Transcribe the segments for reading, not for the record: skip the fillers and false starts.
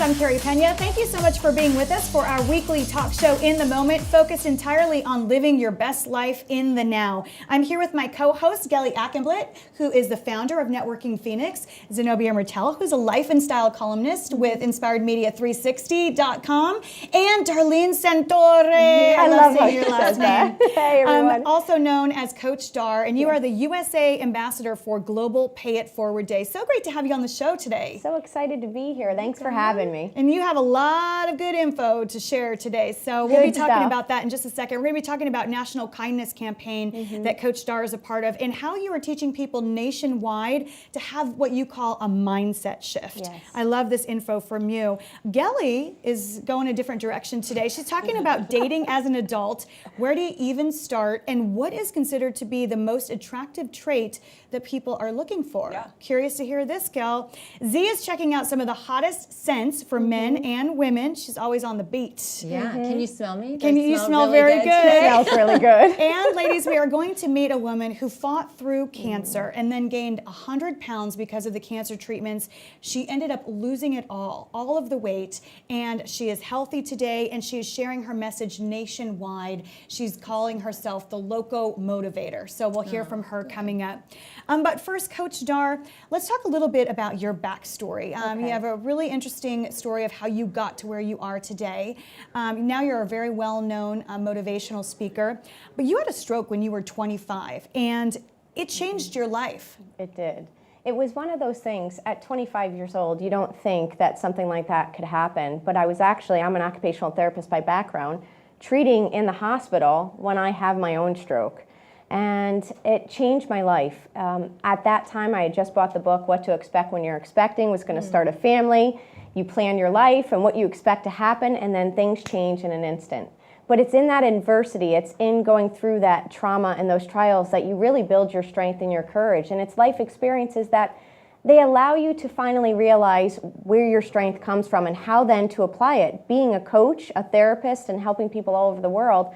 I'm Carey Pena. Thank you so much for being with us for our weekly talk show, In the Moment, focused entirely on living your best life in the now. I'm here with my co-host, Gelie Akhenblit, who is the founder of Networking Phoenix, Zenobia Mertel, who's a life and style columnist with InspiredMedia360.com, and Darleen Santore. I love saying your last name. Hey, everyone. Also known as Coach Dar, and you are the USA Ambassador for Global Pay It Forward Day. So great to have you on the show today. So excited to be here. Thanks for having me. And you have a lot of good info to share today. So we'll be talking about that in just a second. We're going to be talking about National Kindness Campaign that Coach Dar is a part of, and how you are teaching people nationwide to have what you call a mindset shift. Yes. I love this info from you. Gelie is going a different direction today. She's talking about dating as an adult. Where do you even start? And what is considered to be the most attractive trait that people are looking for? Yeah. Curious to hear this, gal. Z is checking out some of the hottest scents for men and women. She's always on the beat. Yeah. Can you smell me? Can you smell really very good? It smells really good. And ladies, we are going to meet a woman who fought through cancer and then gained 100 pounds because of the cancer treatments. She ended up losing it all of the weight, and she is healthy today, and she is sharing her message nationwide. She's calling herself the Loco Motivator. So we'll hear from her coming up. But first, Coach Dar, let's talk a little bit about your backstory. You have a really interesting story of how you got to where you are today. Now you're a very well-known motivational speaker, but you had a stroke when you were 25, and it changed your life. It did. It was one of those things, at 25 years old, you don't think that something like that could happen, but I'm an occupational therapist by background, treating in the hospital when I have my own stroke. And it changed my life. At that time, I had just bought the book, What to Expect When You're Expecting, was going to start a family. You plan your life and what you expect to happen, and then things change in an instant. But it's in that adversity, it's in going through that trauma and those trials that you really build your strength and your courage. And it's life experiences that they allow you to finally realize where your strength comes from and how then to apply it. Being a coach, a therapist, and helping people all over the world,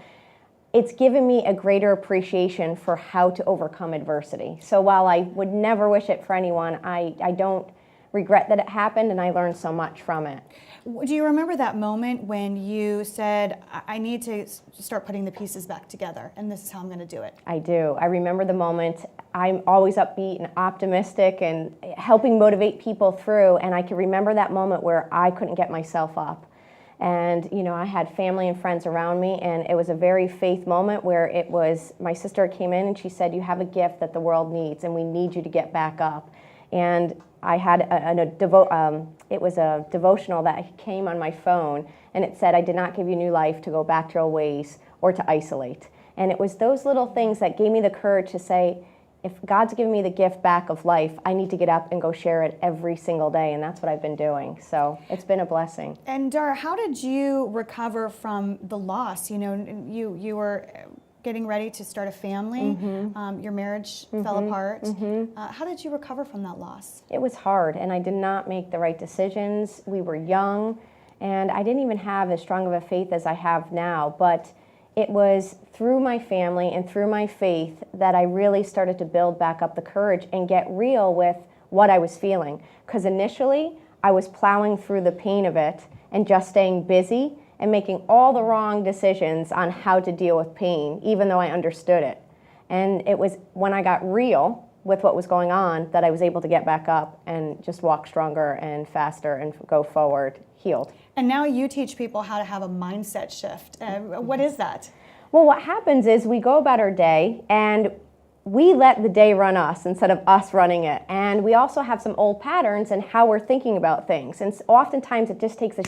it's given me a greater appreciation for how to overcome adversity. So while I would never wish it for anyone, I don't regret that it happened, and I learned so much from it. Do you remember that moment when you said, I need to start putting the pieces back together, and this is how I'm going to do it? I do. I remember the moment. I'm always upbeat and optimistic and helping motivate people through, and I can remember that moment where I couldn't get myself up. And, I had family and friends around me, and it was a very faith moment where it was, my sister came in and she said, you have a gift that the world needs, and we need you to get back up. And I had it was a devotional that came on my phone, and it said, I did not give you new life to go back to your old ways or to isolate. And it was those little things that gave me the courage to say, if God's given me the gift back of life, I need to get up and go share it every single day, and that's what I've been doing. So it's been a blessing. And Dar, how did you recover from the loss? You were getting ready to start a family. Your marriage fell apart. How did you recover from that loss? It was hard, and I did not make the right decisions. We were young, and I didn't even have as strong of a faith as I have now, but it was through my family and through my faith that I really started to build back up the courage and get real with what I was feeling. Because initially, I was plowing through the pain of it and just staying busy and making all the wrong decisions on how to deal with pain, even though I understood it. And it was when I got real with what was going on that I was able to get back up and just walk stronger and faster and go forward, healed. And now you teach people how to have a mindset shift. What is that? Well, what happens is we go about our day and we let the day run us instead of us running it. And we also have some old patterns in how we're thinking about things. And oftentimes it just takes a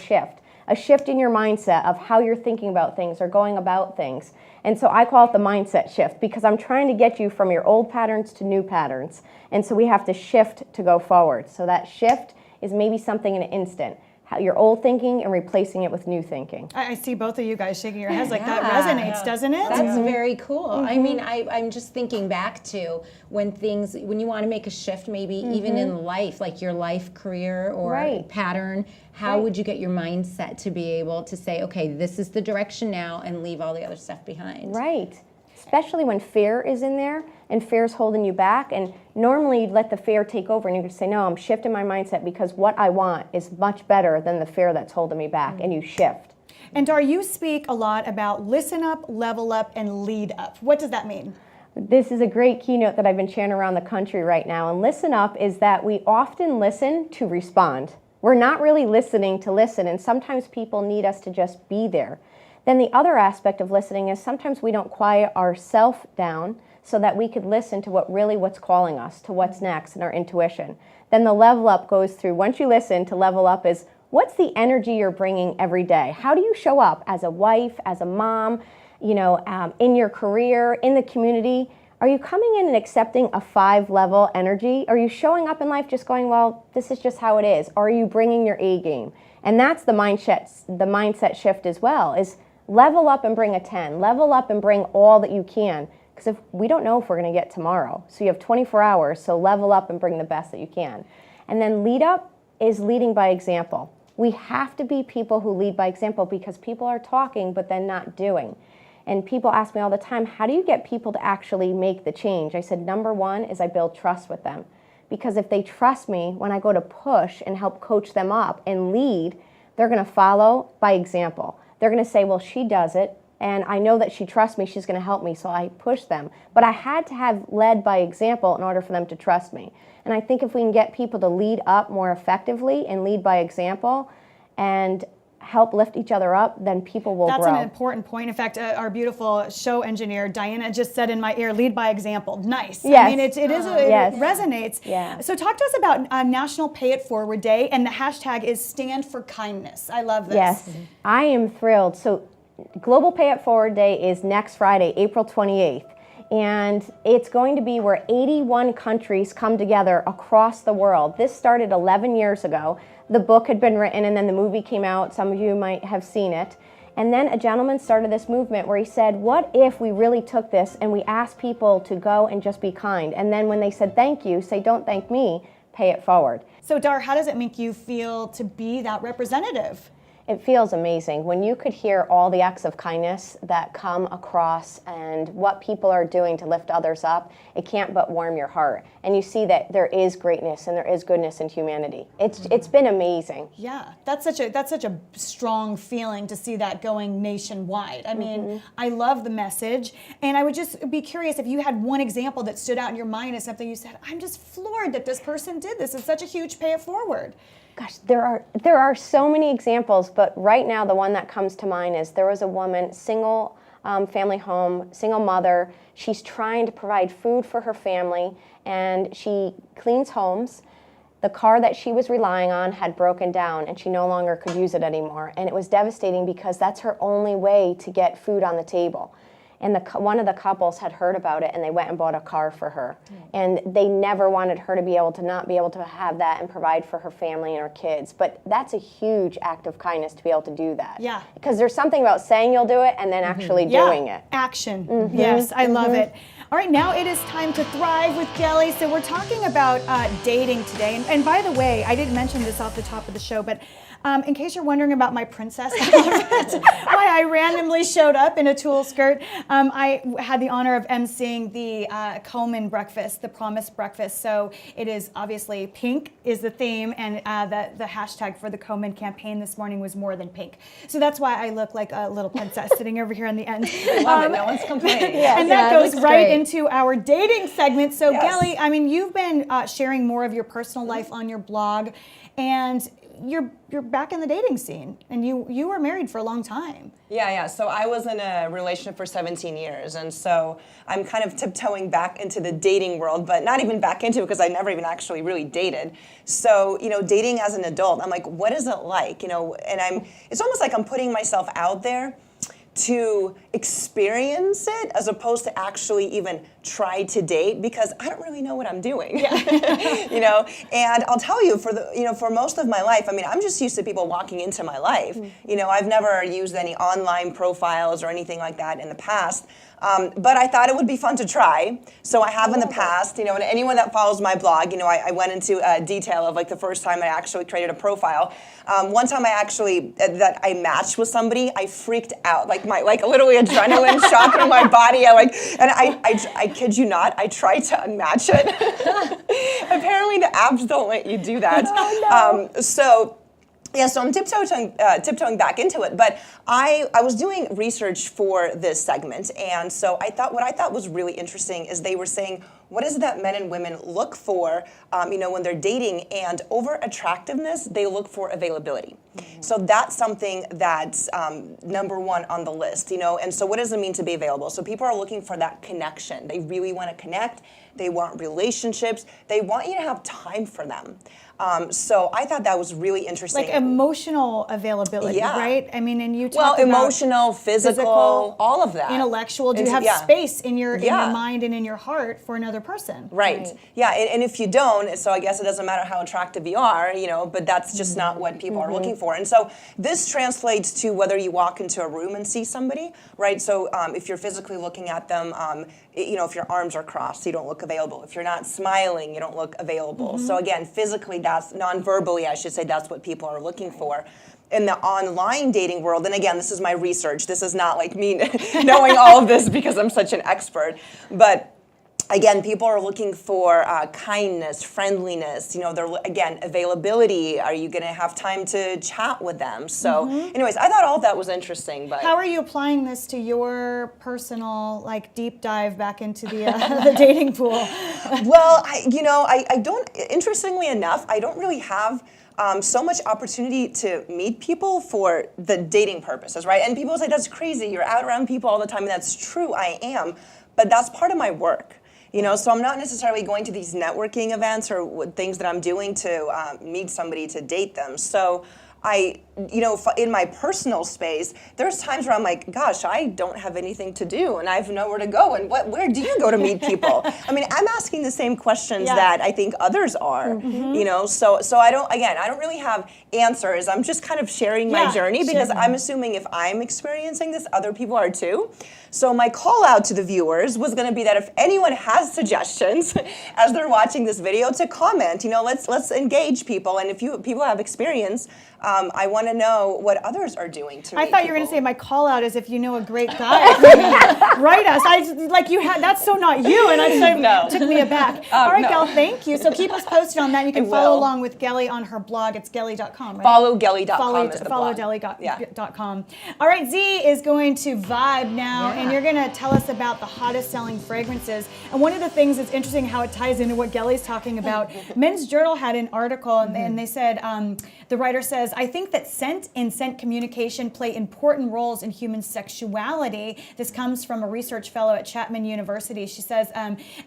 shift in your mindset of how you're thinking about things or going about things. And so I call it the mindset shift, because I'm trying to get you from your old patterns to new patterns. And so we have to shift to go forward. So that shift is maybe something in an instant. Your old thinking and replacing it with new thinking. I see both of you guys shaking your heads like that resonates, doesn't it? That's very cool. I mean, I'm just thinking back to when you want to make a shift, maybe even in life, like your life career or pattern, how would you get your mindset to be able to say, okay, this is the direction now, and leave all the other stuff behind? Right. especially when fear is in there and fear's holding you back. And normally you'd let the fear take over and you could say, no, I'm shifting my mindset because what I want is much better than the fear that's holding me back. And you shift. And Dar, you speak a lot about listen up, level up, and lead up. What does that mean? This is a great keynote that I've been sharing around the country right now. And listen up is that we often listen to respond. We're not really listening to listen, and sometimes people need us to just be there. Then the other aspect of listening is sometimes we don't quiet ourselves down so that we could listen to what's calling us, to what's next, and our intuition. Then the level up goes through, once you listen, to level up is what's the energy you're bringing every day? How do you show up as a wife, as a mom, in your career, in the community? Are you coming in and accepting a 5-level energy? Are you showing up in life just going, well, this is just how it is? Or are you bringing your A game? And that's the mindset shift as well, is level up and bring a 10. Level up and bring all that you can. Because if we don't know if we're going to get tomorrow. So you have 24 hours, so level up and bring the best that you can. And then lead up is leading by example. We have to be people who lead by example because people are talking but then not doing. And people ask me all the time, how do you get people to actually make the change? I said, number one is I build trust with them. Because if they trust me, when I go to push and help coach them up and lead, they're going to follow by example. They're going to say, well, she does it, and I know that she trusts me, she's going to help me, so I push them. But I had to have led by example in order for them to trust me. And I think if we can get people to lead up more effectively and lead by example and help lift each other up, then people will grow. That's an important point. In fact, our beautiful show engineer, Diana, just said in my ear, lead by example. Nice. Yes. I mean, it resonates. Yeah. So talk to us about National Pay It Forward Day, and the hashtag is Stand for Kindness. I love this. Yes, I am thrilled. So Global Pay It Forward Day is next Friday, April 28th. And it's going to be where 81 countries come together across the world. This started 11 years ago. The book had been written and then the movie came out. Some of you might have seen it. And then a gentleman started this movement where he said, what if we really took this and we asked people to go and just be kind? And then when they said thank you, say don't thank me, pay it forward. So Dar, how does it make you feel to be that representative? It feels amazing when you could hear all the acts of kindness that come across and what people are doing to lift others up. It can't but warm your heart. And you see that there is greatness and there is goodness in humanity. It's been amazing. Yeah, that's such a strong feeling to see that going nationwide. I mean, I love the message, and I would just be curious if you had one example that stood out in your mind as something you said, I'm just floored that this person did this. It's such a huge pay it forward. Gosh, there are so many examples, but right now the one that comes to mind is there was a woman, single family home, single mother. She's trying to provide food for her family, and she cleans homes. The car that she was relying on had broken down, and she no longer could use it anymore. And it was devastating because that's her only way to get food on the table. And one of the couples had heard about it, and they went and bought a car for her. And they never wanted her to be able to not be able to have that and provide for her family and her kids. But that's a huge act of kindness to be able to do that. Yeah. Because there's something about saying you'll do it and then actually doing it. Action. Yes, I love it. All right, now it is time to thrive with Gelie. So we're talking about dating today. And by the way, I didn't mention this off the top of the show, but in case you're wondering about my princess outfit, why I randomly showed up in a tulle skirt, I had the honor of emceeing the Komen breakfast, the promised breakfast. So it is obviously pink is the theme, and the hashtag for the Komen campaign this morning was more than pink. So that's why I look like a little princess sitting over here on the end. Love it. No one's complaining. And that goes right into our dating segment. So Gelie, I mean, you've been sharing more of your personal life on your blog, and you're back in the dating scene, and you were married for a long time. Yeah. So I was in a relationship for 17 years, and so I'm kind of tiptoeing back into the dating world, but not even back into it because I never even actually really dated. So, dating as an adult, I'm like, what is it like? And it's almost like I'm putting myself out there to experience it as opposed to actually even try to date, because I don't really know what I'm doing. Yeah. And I'll tell you, for most of my life, I mean, I'm just used to people walking into my life. I've never used any online profiles or anything like that in the past. But I thought it would be fun to try. So I have in the past, and anyone that follows my blog, I went into detail of like the first time I actually created a profile. One time that I matched with somebody, I freaked out, like literally adrenaline shot through my body. I kid you not, I tried to unmatch it. Apparently the apps don't let you do that. Oh, no. So I'm tiptoeing back into it, but I was doing research for this segment, and so what I thought was really interesting is they were saying, what is it that men and women look for, when they're dating? And over attractiveness, they look for availability. Mm-hmm. So that's something that's number one on the list, And so what does it mean to be available? So people are looking for that connection. They really want to connect. They want relationships. They want you to have time for them. So I thought that was really interesting. Like emotional availability, right? I mean, and you talked about emotional, physical, all of that. Intellectual. Do you have space in your mind and in your heart for another person? Right. Yeah, and if you don't, so I guess it doesn't matter how attractive you are, but that's just not what people are looking for. And so this translates to whether you walk into a room and see somebody, right? So if you're physically looking at them, if your arms are crossed, you don't look available. If you're not smiling, you don't look available. So again, physically, that's non-verbally, I should say, that's what people are looking for. In the online dating world, and again, this is my research. This is not like me knowing all of this because I'm such an expert. But again, people are looking for kindness, friendliness, they're, availability. Are you going to have time to chat with them? So anyways, I thought all of that was interesting. But how are you applying this to your personal, deep dive back into the, the dating pool? Well, I don't, interestingly enough, I don't really have so much opportunity to meet people for the dating purposes, right? And people say, that's crazy. You're out around people all the time. And that's true, I am. But that's part of my work. So I'm not necessarily going to these networking events or things that I'm doing to meet somebody to date them. So in my personal space, there's times where I'm like, gosh, I don't have anything to do and I have nowhere to go. And where do you go to meet people? I mean, I'm asking the same questions that I think others are, so I don't really have answers. I'm just kind of sharing my journey because I'm assuming if I'm experiencing this, other people are too. So my call out to the viewers was going to be that if anyone has suggestions as they're watching this video, to comment. Let's engage people, and if people have experience, I want to know what others are doing to. I thought you were going to say my call out is if you know a great guy, write us. That's so not you, and it took me aback. All right, Gel, thank you. So keep us posted on that. You can follow along with Gelie on her blog. It's Gelie.com, right? Follow Gelie.com. Follow Gelie.com. All right, Z is going to vibe now. And you're going to tell us about the hottest selling fragrances. And one of the things that's interesting how it ties into what Gelie's talking about, Men's Journal had an article and they said, the writer says, I think that scent and scent communication play important roles in human sexuality. This comes from a research fellow at Chapman University. She says,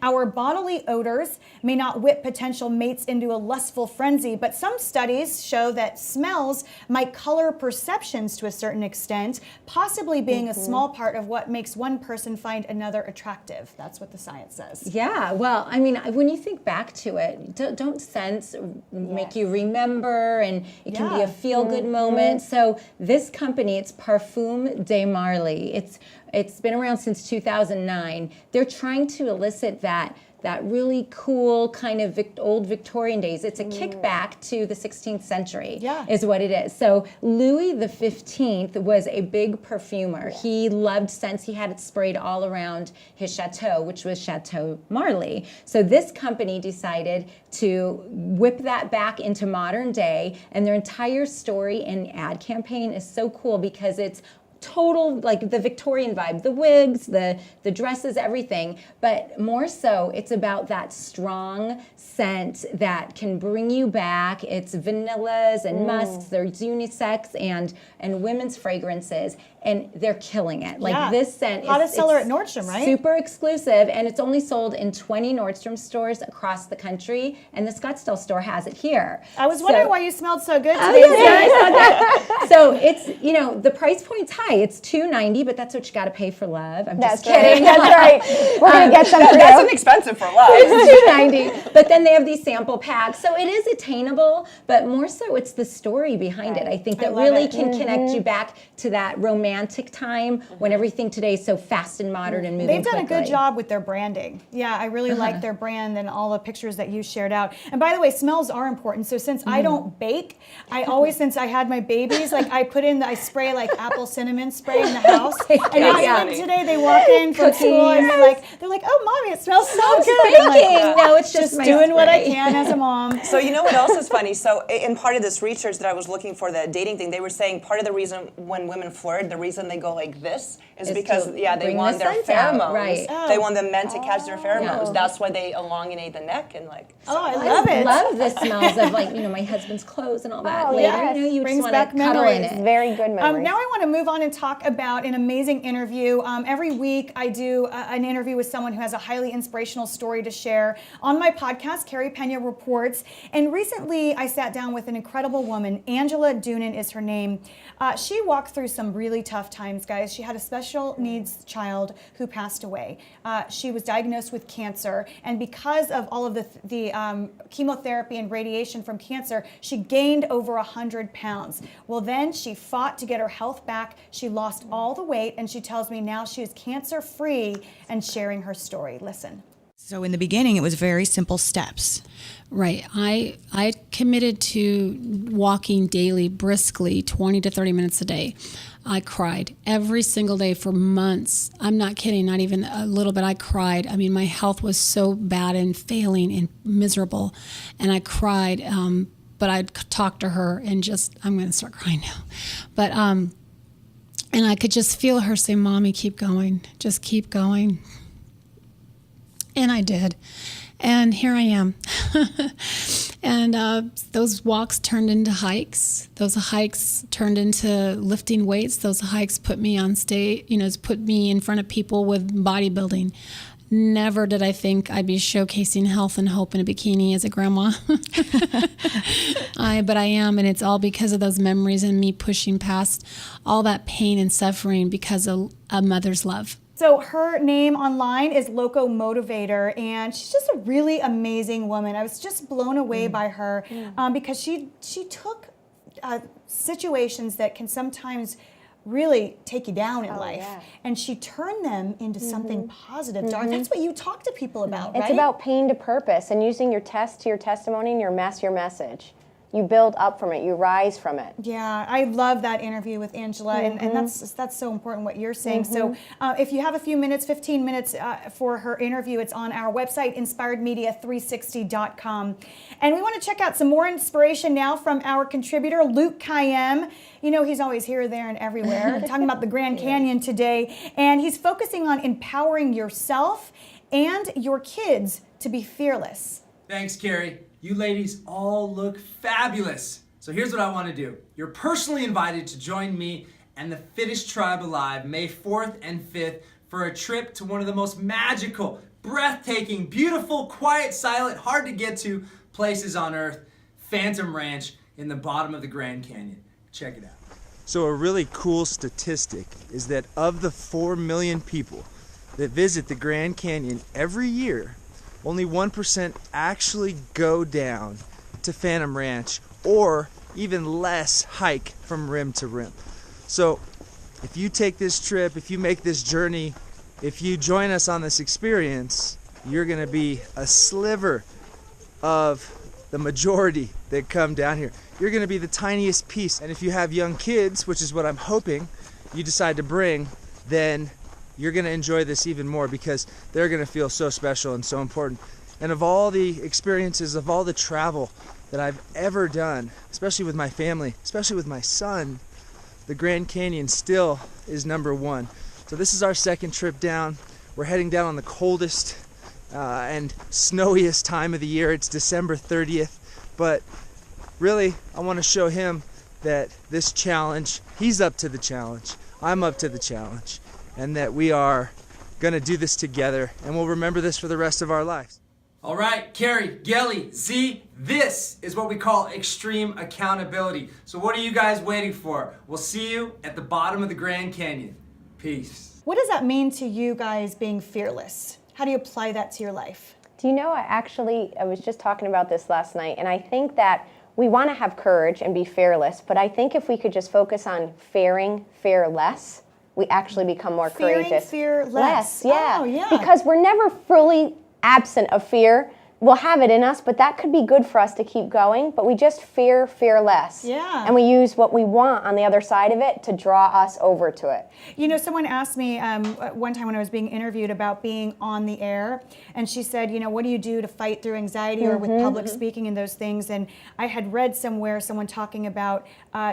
our bodily odors may not whip potential mates into a lustful frenzy, but some studies show that smells might color perceptions to a certain extent, possibly being a small part of what makes one person find another attractive. That's what the science says. Yeah, well, I mean, when you think back to it, don't scents make you remember, and it can be a feel-good moment. So this company, it's Parfum de Marly. It's been around since 2009. They're trying to elicit that really cool kind of old Victorian days. It's a kickback to the 16th century, is what it is. So Louis XV was a big perfumer. Yeah. He loved scents. He had it sprayed all around his chateau, which was Chateau Marly. So this company decided to whip that back into modern day, and their entire story and ad campaign is so cool because it's total, like the Victorian vibe, the wigs, the dresses, everything. But more so, it's about that strong scent that can bring you back. It's vanillas and musks. There's unisex and women's fragrances, and they're killing it. Like this scent is hottest seller at Nordstrom, right? Super exclusive, and it's only sold in 20 Nordstrom stores across the country, and the Scottsdale store has it here. I was wondering why you smelled so good today. So it's, the price point's high. high. It's $290, but that's what you got to pay for love. I'm That's just kidding. Right. That's right. We're going to get some for That's you. inexpensive for love. It's $290, but then they have these sample packs, so it is attainable. But more so, it's the story behind it. I think that really can connect you back to that romantic time when everything today is so fast and modern and moving. They've done quickly. a good job with their branding. Yeah, I really like their brand and all the pictures that you shared out. And by the way, smells are important. So since I don't bake, I always, since I had my babies, like I spray like apple cinnamon spray in the house. And now even today they walk in from school and they're like, oh, mommy, it smells so good. I'm like, No, it's just my doing what I spray. can as a mom. So you know what else is funny? So in part of this research that I was looking for, the dating thing, they were saying part of the reason when women flirt, the reason they go like this is because they bring want the their scent out, pheromones. right. They want the men to catch their pheromones. That's why they elongate the neck and like. Oh, I love it. Love the smells of my husband's clothes and all that. Oh, Later, yes. you Brings just back want to cuddle in memories. it. Very good memories. Now I want to move on and talk about an amazing interview. Every week I do an interview with someone who has a highly inspirational story to share on my podcast, Carey Pena Reports. And recently I sat down with an incredible woman. Angela Doonan is her name. She walked through some really tough times, guys. She had a special needs child who passed away. She was diagnosed with cancer, and because of all of the chemotherapy and radiation from cancer, she gained over 100 pounds. Well, then she fought to get her health back. She lost all the weight, and she tells me now she is cancer-free and sharing her story. Listen. So in the beginning, it was very simple steps. Right. I committed to walking daily, briskly, 20 to 30 minutes a day. I cried every single day for months. I'm not kidding, not even a little bit. I cried. I mean, my health was so bad and failing and miserable. And I cried, but I'd talk to her and I'm going to start crying now. But, and I could just feel her say, Mommy, keep going. Just keep going. And I did. And here I am. And those walks turned into hikes. Those hikes turned into lifting weights. Those hikes put me on stage, put me in front of people with bodybuilding. Never did I think I'd be showcasing health and hope in a bikini as a grandma. But I am, and it's all because of those memories and me pushing past all that pain and suffering because of a mother's love. So her name online is Loco Motivator, and she's just a really amazing woman. I was just blown away by her because she took situations that can sometimes really take you down in life, and she turned them into something positive. Darleen, that's what you talk to people about, right? It's about pain to purpose and using your test to your testimony and your mess your message. You build up from it. You rise from it. Yeah, I love that interview with Angela, and that's so important what you're saying. So if you have a few minutes, 15 minutes for her interview, it's on our website, inspiredmedia360.com. And we want to check out some more inspiration now from our contributor, Luke Kayyem. You know, he's always here, there, and everywhere, talking about the Grand Canyon today. And he's focusing on empowering yourself and your kids to be fearless. Thanks, Carey. You ladies all look fabulous. So here's what I want to do. You're personally invited to join me and the fittest tribe alive May 4th and 5th for a trip to one of the most magical, breathtaking, beautiful, quiet, silent, hard to get to places on earth, Phantom Ranch in the bottom of the Grand Canyon. Check it out. So a really cool statistic is that of the 4 million people that visit the Grand Canyon every year, only 1% actually go down to Phantom Ranch, or even less hike from rim to rim. So if you take this trip, if you make this journey, if you join us on this experience, you're going to be a sliver of the majority that come down here. You're going to be the tiniest piece. And if you have young kids, which is what I'm hoping you decide to bring, then you're going to enjoy this even more because they're going to feel so special and so important. And of all the experiences, of all the travel that I've ever done, especially with my family, especially with my son, the Grand Canyon still is number one. So this is our second trip down. We're heading down on the coldest and snowiest time of the year. It's December 30th. But really, I want to show him that this challenge, he's up to the challenge, I'm up to the challenge, and that we are going to do this together, and we'll remember this for the rest of our lives. All right, Carey, Gelie, Z, this is what we call extreme accountability. So what are you guys waiting for? We'll see you at the bottom of the Grand Canyon. Peace. What does that mean to you guys being fearless? How do you apply that to your life? Do you know, I was just talking about this last night, and I think that we want to have courage and be fearless, but I think if we could just focus on fearless, we actually become more courageous. Fearless. Yeah. Oh, yeah. Because we're never fully absent of fear. We'll have it in us, but that could be good for us to keep going, but we just fear less. Yeah. And we use what we want on the other side of it to draw us over to it. You know, someone asked me one time when I was being interviewed about being on the air, and she said, you know, what do you do to fight through anxiety or with public speaking and those things? And I had read somewhere someone talking about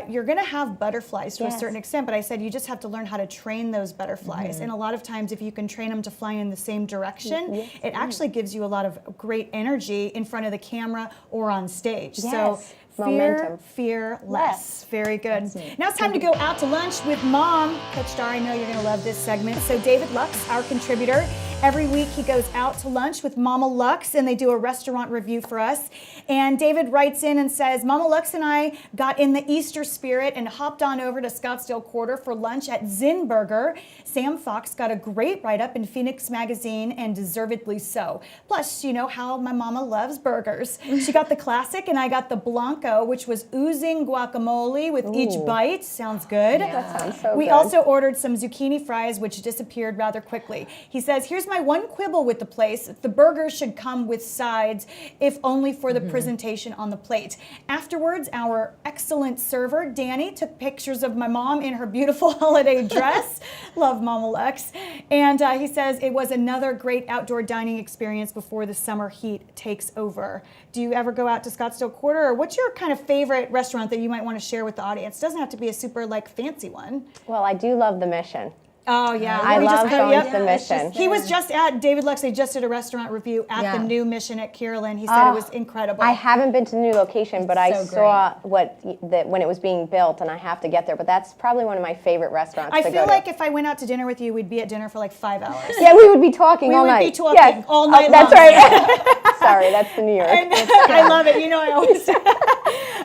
you're going to have butterflies to a certain extent, but I said you just have to learn how to train those butterflies. And a lot of times if you can train them to fly in the same direction, it actually gives you a lot of great energy in front of the camera or on stage. So momentum. Fearless. Very good. Now it's time to go out to lunch with Mom. Coach Dar, I know you're going to love this segment. So David Lux, our contributor, every week he goes out to lunch with Mama Lux and they do a restaurant review for us. And David writes in and says, Mama Lux and I got in the Easter spirit and hopped on over to Scottsdale Quarter for lunch at Zinn Burger. Sam Fox got a great write-up in Phoenix Magazine, and deservedly so. Plus, you know how my mama loves burgers. She got the classic and I got the Blanco, which was oozing guacamole with each bite. Sounds good. That sounds so We good. also ordered some zucchini fries, which disappeared rather quickly. He says, here's my one quibble with the place. The burgers should come with sides, if only for the presentation on the plate. Afterwards, our excellent server, Danny, took pictures of my mom in her beautiful holiday dress. Love Mama Lux. And he says, it was another great outdoor dining experience before the summer heat takes over. Do you ever go out to Scottsdale Quarter, or what's your kind of favorite restaurant that you might want to share with the audience? It doesn't have to be a super fancy one. Well, I do love the Mission. Oh, yeah. I We love just- going yep. to the Mission. He was just at, David Lux, they just did a restaurant review at the new Mission at Kierland. He said it was incredible. I haven't been to the new location, but I so saw when it was being built, and I have to get there. But that's probably one of my favorite restaurants I to feel go like to. if I went out to dinner with you, we'd be at dinner for like 5 hours. Yeah, we would be talking all night. We would be talking Yes. all night That's long. right. Sorry, that's the New York. I love it. You know I always do.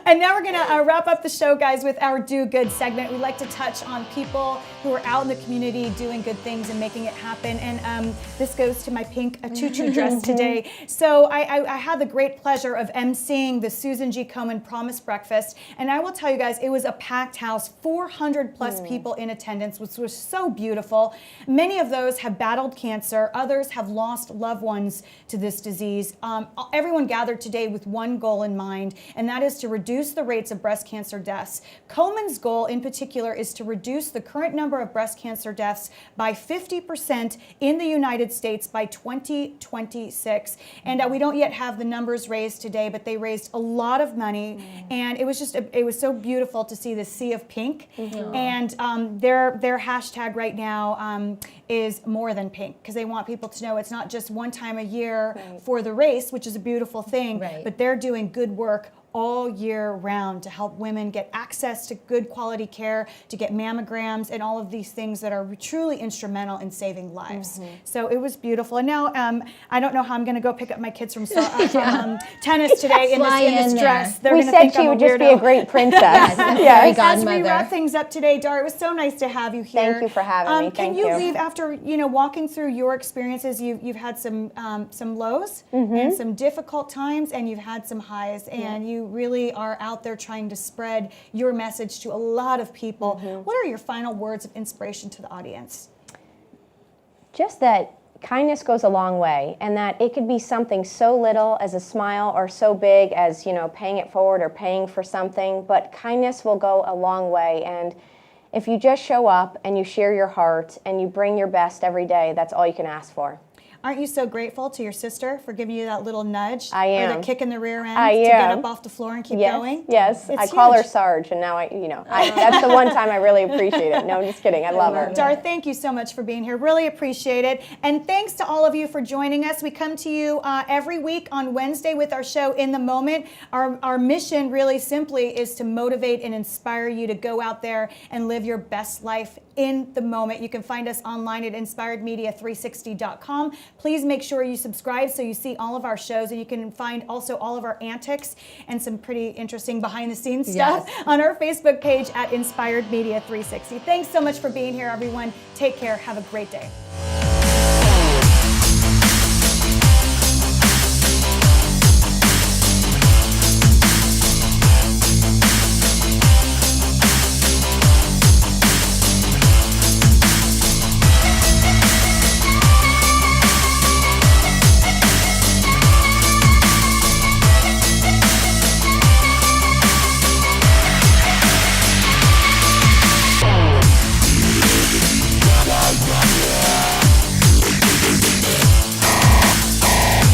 And now we're going to wrap up the show, guys, with our Do Good segment. We like to touch on people who are out in the community doing good things and making it happen. And this goes to my pink tutu dress today. So I had the great pleasure of emceeing the Susan G. Komen Promise Breakfast. And I will tell you guys, it was a packed house, 400 plus people in attendance, which was so beautiful. Many of those have battled cancer. Others have lost loved ones to this disease. Everyone gathered today with one goal in mind, and that is to reduce the rates of breast cancer deaths. Komen's goal in particular is to reduce the current number of breast cancer deaths by 50% in the United States by 2026. And we don't yet have the numbers raised today, but they raised a lot of money. And it was just, it was so beautiful to see the sea of pink. And their hashtag right now is more than pink, because they want people to know it's not just one time a year for the race, which is a beautiful thing, but they're doing good work all year round to help women get access to good quality care, to get mammograms, and all of these things that are truly instrumental in saving lives. So it was beautiful. And now I don't know how I'm going to go pick up my kids from tennis today in this dress. They're We gonna said think she I'm would just be a weirdo. great princess. Yes. As we Godmother. wrap things up today, Dar, it was so nice to have you here. Thank you for having me. Can Thank you you. leave after walking through your experiences? You've had some lows and some difficult times, and you've had some highs, and you really are out there trying to spread your message to a lot of people. What are your final words of inspiration to the audience? Just that kindness goes a long way, and that it could be something so little as a smile, or so big as paying it forward or paying for something, but kindness will go a long way. And if you just show up and you share your heart and you bring your best every day, that's all you can ask for. Aren't you so grateful to your sister for giving you that little nudge? I am. Or the kick in the rear end I to get am. up off the floor and keep Yes, going? yes. It's I call her huge. Sarge, and now that's the one time I really appreciate it. No, I'm just kidding. I love her. Dar, thank you so much for being here. Really appreciate it. And thanks to all of you for joining us. We come to you every week on Wednesday with our show In the Moment. Our mission really simply is to motivate and inspire you to go out there and live your best life in the moment. You can find us online at inspiredmedia360.com. Please make sure you subscribe so you see all of our shows, and you can find also all of our antics and some pretty interesting behind the scenes stuff on our Facebook page at Inspired Media 360. Thanks so much for being here, everyone. Take care. Have a great day.